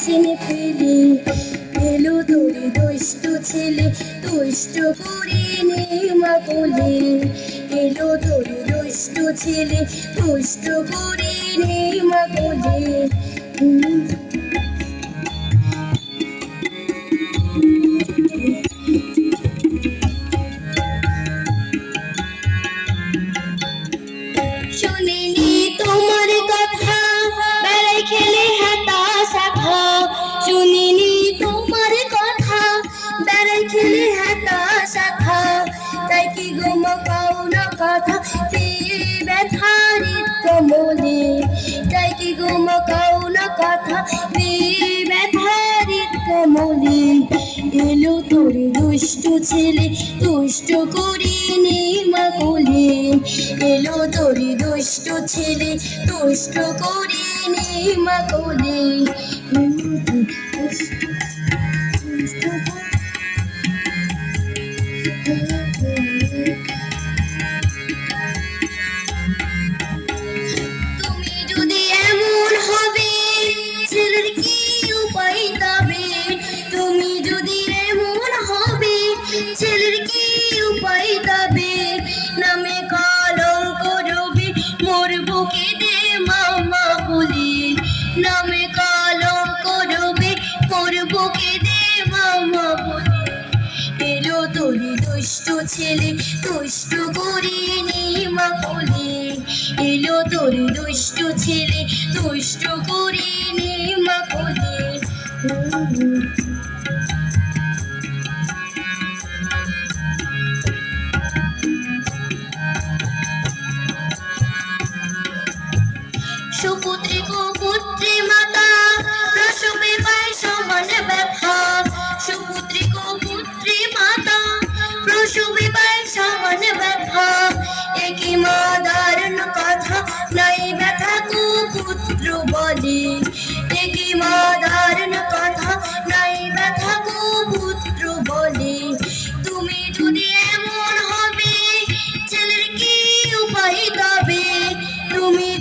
চিনে ফেলে এলো তোর দুষ্ট ছেলে দুষ্ট করে নে মা কোলে এলো তোর দুষ্ট ছেলে দুষ্ট করে নে মা কোলে শুনিনি তোমার কথা বেড়াই খেলে হাতা শাখা শুনিনি তোমার কথা বেড়াই খেলে হাতা শাখা তাই কি গোমকাও না কথা পেয়ে ব্যথারিত কমলে তাই কি গোমকাও না কথা পেয়ে ব্যথারিত কমলে এলো তোর দুষ্ট ছেলে দুষ্ট করে নে মা কোলে এলো তোর দুষ্ট ছেলে দুষ্ট করে নে মা কোলে তুমি যদি এমন হবে ছেলের কি উপায় তবে তুমি যদি এমন হবে ছেলের কি উপায় তবে নামে কলঙ্ক রবে মোর বুকে দে মামা বলে নামে কলঙ্ক রবে মোর বুকে দে মামা বলে এলো তোর দুষ্ট ছেলে দুষ্ট করে নে মা কোলে এলো তোর দুষ্ট ছেলে দুষ্ট করে নে মা কোলে সুপুত্রী কুপুত্রী মাতা প্রসবে পায় সমান ব্যথা সুপুত্রী কুপুত্রী মাতা প্রসবে পায় সমান ব্যথা একই মা দারুণ কথা নাই ব্যথা কুপুত্র বলে একই মা